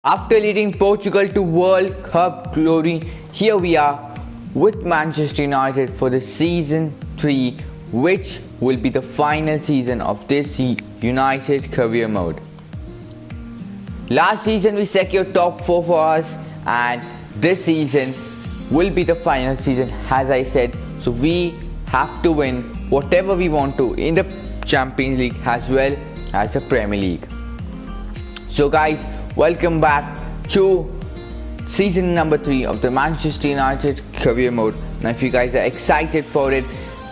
After leading Portugal to World Cup glory, here we are with Manchester United for the season 3, which will be the final season of this United career mode. Last season we secured top 4 for us, and this season will be the final season, as I said. So we have to win whatever we want to in the Champions League as well as the Premier League. So guys, welcome back to season number 3 of the Manchester United career mode. Now if you guys are excited for it,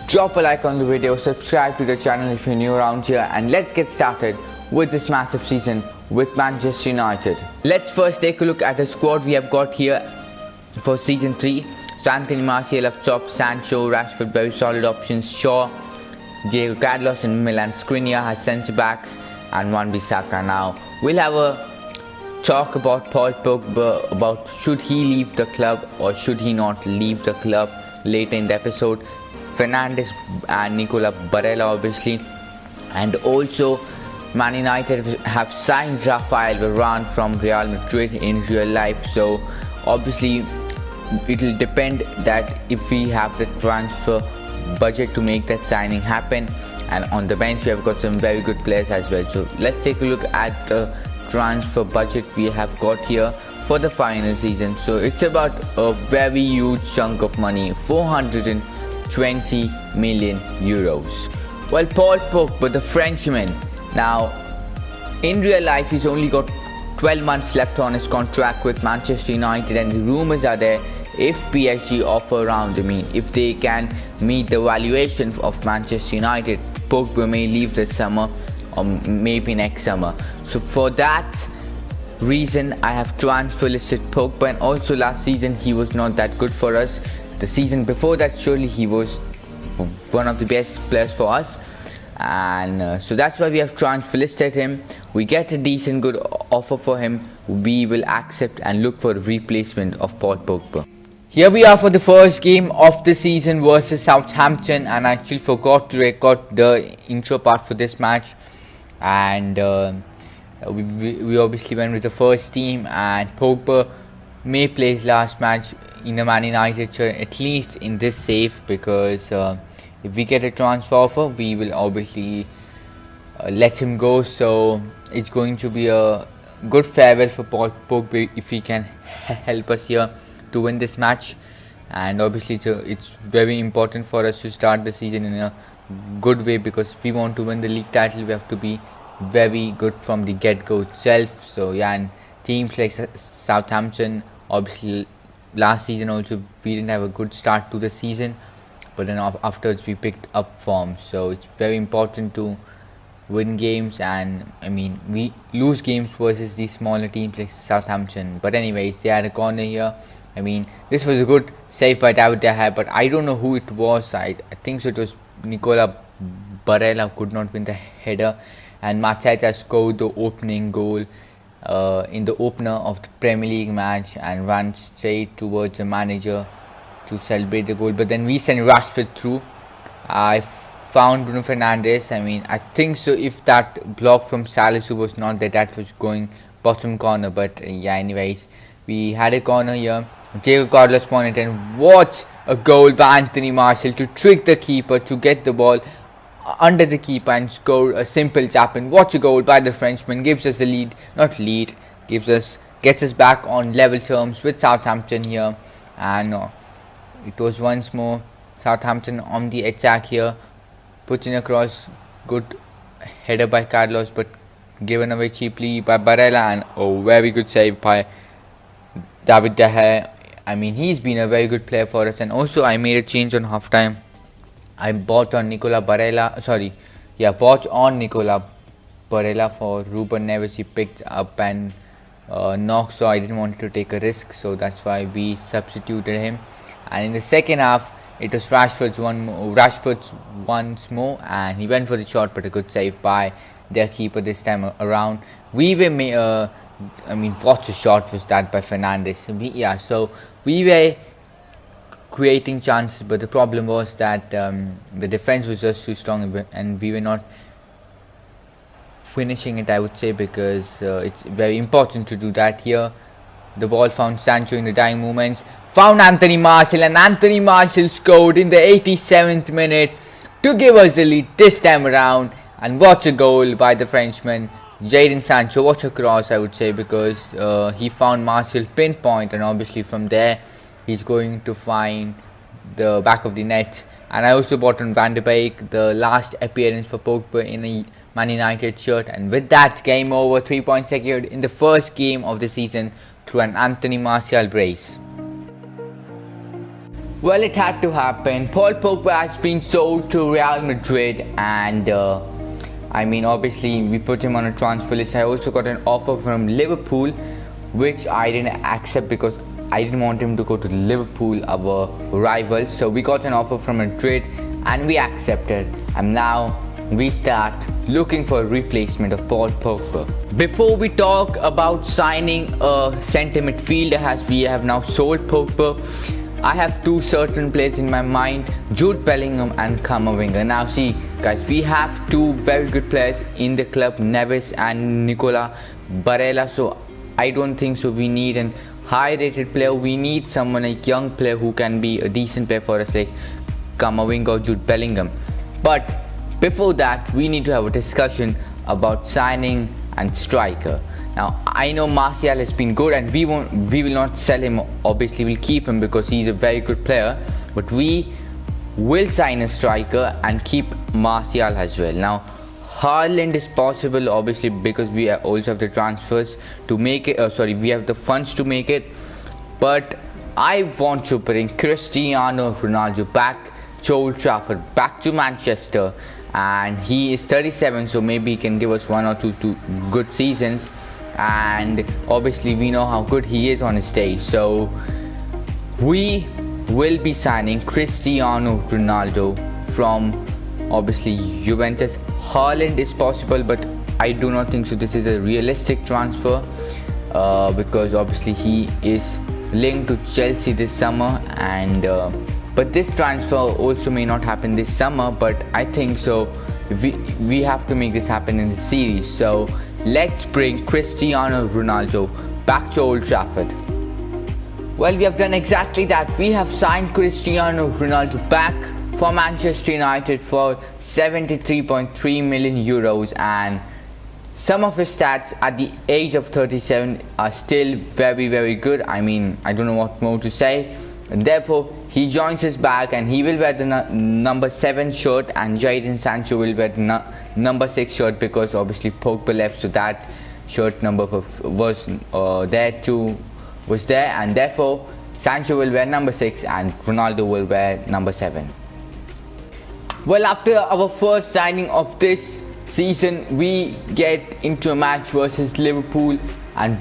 drop a like on the video, subscribe to the channel if you're new around here, and let's get started with this massive season with Manchester United. Let's first take a look at the squad we have got here for season 3. So Anthony Martial up top, Sancho, Rashford, very solid options, Shaw, Diego Carlos and Milan Skriniar has centre backs, and Wan-Bissaka. Now we'll have a talk about Paul Pogba, about should he leave the club or should he not leave the club later in the episode. Fernandes and Nicola Barella obviously, and also Man United have signed Raphael Varane from Real Madrid in real life, so obviously it will depend that if we have the transfer budget to make that signing happen. And on the bench we have got some very good players as well. So let's take a look at the transfer budget we have got here for the final season. So it's about a very huge chunk of money, 420 million euros. Well, Paul Pogba, the Frenchman, now in real life he's only got 12 months left on his contract with Manchester United, and the rumours are there if PSG offer around, if they can meet the valuation of Manchester United, Pogba may leave this summer or maybe next summer. So for that reason I have transfer listed Pogba, and also last season he was not that good for us. The season before that surely he was one of the best players for us, and so that's why we have transfer listed him. We get a decent good offer for him, we will accept and look for a replacement of Paul Pogba. Here we are for the first game of the season versus Southampton, and I actually forgot to record the intro part for this match, and we obviously went with the first team, and Pogba may play his last match in the Man United shirt, at least in this save, because if we get a transfer offer we will obviously let him go. So it's going to be a good farewell for Paul Pogba if he can help us here to win this match. And obviously it's very important for us to start the season in a good way, because if we want to win the league title we have to be very good from the get-go itself. So yeah, and teams like Southampton, obviously last season also we didn't have a good start to the season, but then afterwards we picked up form. So it's very important to win games, and we lose games versus these smaller teams like Southampton. But anyways, they had a corner here. This was a good save by David De Gea, but I don't know who it was. I think so it was Nicola Barella who could not win the header, and Mateta scored the opening goal in the opener of the Premier League match and ran straight towards the manager to celebrate the goal. But then we sent Rashford through. I found Bruno Fernandes. I think so if that block from Salisu was not there, that was going bottom corner. But yeah, anyways, we had a corner here. Diego Carlos won it, and what a goal by Anthony Martial to trick the keeper to get the ball under the keeper and score a simple tap. And what a goal by the Frenchman, gives us the lead, gets us back on level terms with Southampton here. And it was once more Southampton on the attack here, putting across, good header by Carlos but given away cheaply by Barella, and very good save by David De Gea. He's been a very good player for us. And also I made a change on half time. I bought on Nicola Barella for Ruben Neves. He picked up and knocked, so I didn't want to take a risk, so that's why we substituted him. And in the second half it was Rashford's once more, and he went for the shot, but a good save by their keeper this time around. We were what a shot was that by Fernandes. So we were creating chances, but the problem was that the defense was just too strong, and we were not finishing it, I would say, because it's very important to do that here. The ball found Sancho in the dying moments, found Anthony Martial, and Anthony Martial scored in the 87th minute to give us the lead this time around. And what a goal by the Frenchman, Jadon Sancho. What a cross, I would say, because he found Martial pinpoint, and obviously from there he's going to find the back of the net. And I also bought on Van de Beek, the last appearance for Pogba in a Man United shirt, and with that, game over. 3 points secured in the first game of the season through an Anthony Martial brace. Well, it had to happen. Paul Pogba has been sold to Real Madrid, and I mean, obviously we put him on a transfer list. I also got an offer from Liverpool, which I didn't accept because I didn't want him to go to Liverpool, our rival. So we got an offer from Madrid and we accepted, and now we start looking for a replacement of Paul Pogba. Before we talk about signing a centre midfielder, as we have now sold Pogba, I have two certain players in my mind: Jude Bellingham and Camavinga. Now see guys, we have two very good players in the club, Neves and Nicola Barella. So I don't think so we need an high rated player. We need someone, a young player who can be a decent player for us, like Camavinga or Jude Bellingham. But before that, we need to have a discussion about signing and striker. Now I know Martial has been good, and we will not sell him. Obviously we'll keep him because he's a very good player, but we will sign a striker and keep Martial as well. Now Haaland is possible, obviously, because we also have the transfers to make it. We have the funds to make it. But I want to bring Cristiano Ronaldo back to Old Trafford, back to Manchester, and he is 37, so maybe he can give us one or two good seasons. And obviously we know how good he is on his day, so we will be signing Cristiano Ronaldo from obviously Juventus. Haaland is possible, but I do not think so this is a realistic transfer, because obviously he is linked to Chelsea this summer, and but this transfer also may not happen this summer, but I think so we have to make this happen in the series. So let's bring Cristiano Ronaldo back to Old Trafford. Well, we have done exactly that. We have signed Cristiano Ronaldo back for Manchester United for 73.3 million euros, and some of his stats at the age of 37 are still very good. I mean, I don't know what more to say. And therefore he joins us back, and he will wear the number 7 shirt, and Jadon Sancho will wear the number 6 shirt, because obviously Pogba left, so that shirt number was there, and therefore Sancho will wear number 6 and Ronaldo will wear number 7. Well, after our first signing of this season, we get into a match versus Liverpool, and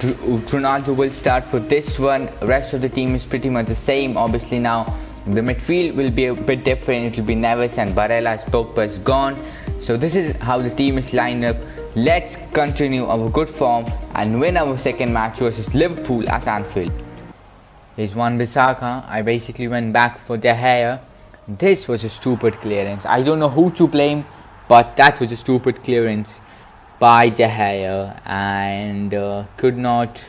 Ronaldo will start for this one. Rest of the team is pretty much the same. Obviously now the midfield will be a bit different. It will be Neves and Barella, as Pogba is gone. So this is how the team is lined up. Let's continue our good form and win our second match versus Liverpool at Anfield. Here's Wan-Bissaka. I basically went back for De Gea. This was a stupid clearance. I don't know who to blame, but that was a stupid clearance by De Gea, and could not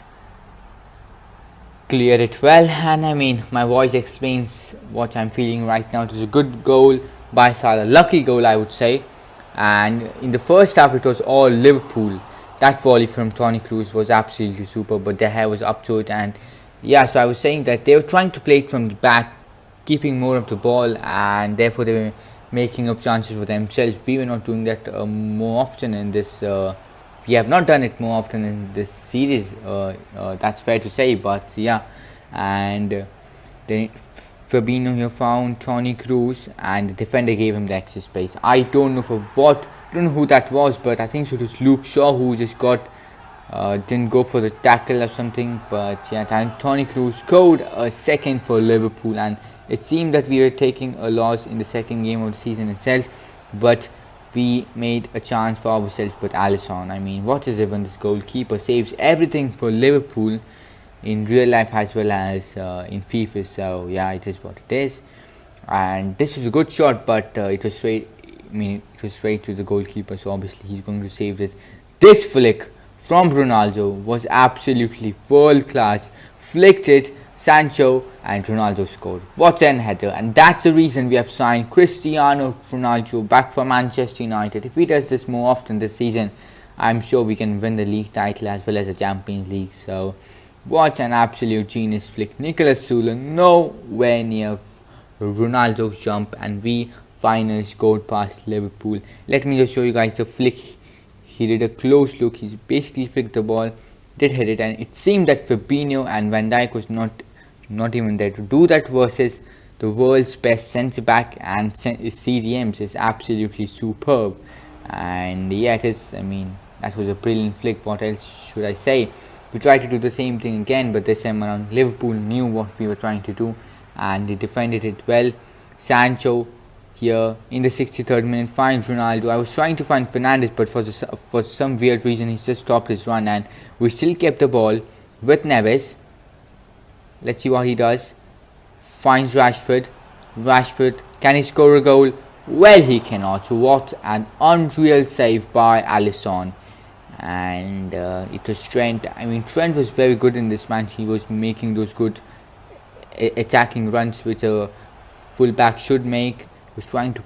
clear it well. And I mean, my voice explains what I'm feeling right now. It was a good goal by Salah, lucky goal I would say. And in the first half it was all Liverpool. That volley from Toni Kroos was absolutely super, but De Gea was up to it. And yeah, so I was saying that they were trying to play it from the back, keeping more of the ball, and therefore they were making up chances for themselves. We were not doing that more often in this. We have not done it more often in this series. That's fair to say. But yeah, and then Fabinho here found Toni Kroos, and the defender gave him the extra space. I don't know for what. I don't know who that was, but I think it was Luke Shaw who just didn't go for the tackle or something. But yeah, Toni Kroos scored a second for Liverpool, and it seemed that we were taking a loss in the second game of the season itself, but we made a chance for ourselves. But Alisson, I mean, what is it when this goalkeeper saves everything for Liverpool in real life as well as in FIFA? So yeah, it is what it is. And this was a good shot, but it was straight. I mean, it was straight to the goalkeeper. So obviously he's going to save this. This flick from Ronaldo was absolutely world class. Flicked it, Sancho and Ronaldo scored. What an header, and that's the reason we have signed Cristiano Ronaldo back from Manchester United. If he does this more often this season, I'm sure we can win the league title as well as the Champions League. So what an absolute genius flick. Nicolas Sula nowhere near Ronaldo's jump, and we finally scored past Liverpool. Let me just show you guys the flick. He did a close look. He basically flicked the ball, did hit it, and it seemed that Fabinho and Van Dijk was not even there to do that versus the world's best centre back and CDMs is absolutely superb. And yeah, it is. I mean, that was a brilliant flick. What else should I say? We tried to do the same thing again, but this time around Liverpool knew what we were trying to do and they defended it well. Sancho here in the 63rd minute finds Ronaldo. I was trying to find Fernandes, but for some weird reason he just stopped his run and we still kept the ball with Neves. Let's see what he does. Finds Rashford. Rashford, can he score a goal? Well, he cannot. What an unreal save by Alisson. And it was Trent. I mean, Trent was very good in this match. He was making those good attacking runs which a fullback should make. He was trying to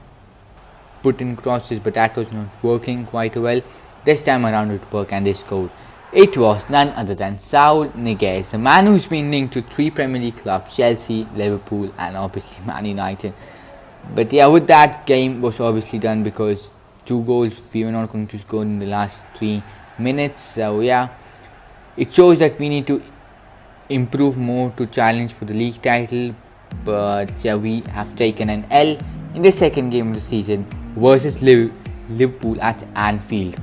put in crosses, but that was not working quite well. This time around it worked and they scored. It was none other than Saul Niguez, the man who's been linked to 3 Premier League clubs, Chelsea, Liverpool and obviously Man United. But yeah, with that, game was obviously done because 2 goals we were not going to score in the last 3 minutes. So yeah, it shows that we need to improve more to challenge for the league title. But yeah, we have taken an L in the second game of the season versus Liverpool at Anfield.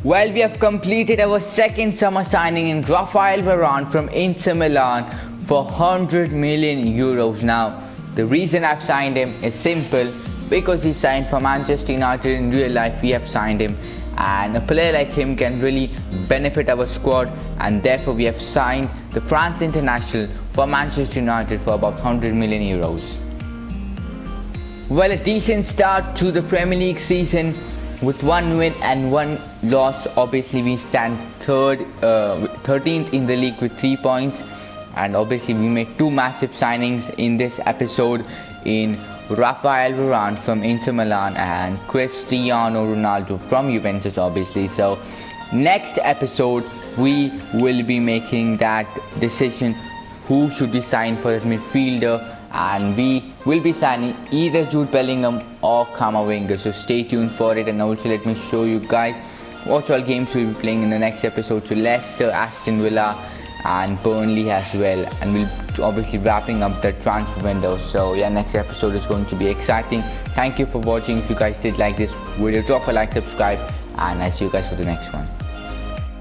Well, we have completed our second summer signing in Raphael Varane from Inter Milan for 100 million euros. Now, the reason I've signed him is simple, because he signed for Manchester United. In real life we have signed him, and a player like him can really benefit our squad, and therefore we have signed the France international for Manchester United for about 100 million euros. Well, a decent start to the Premier League season with 1 win and 1 loss. Obviously we stand 13th in the league with 3 points, and obviously we made 2 massive signings in this episode in Raphael Varane from Inter Milan and Cristiano Ronaldo from Juventus obviously. So next episode we will be making that decision who should be signed for that midfielder, and we will be signing either Jude Bellingham or Kamavinga. So stay tuned for it, and also let me show you guys what all games we'll be playing in the next episode. So Leicester, Aston Villa and Burnley as well, and we'll obviously wrapping up the transfer window. So yeah, next episode is going to be exciting. Thank you for watching. If you guys did like this video, drop a like, subscribe, and I'll see you guys for the next one.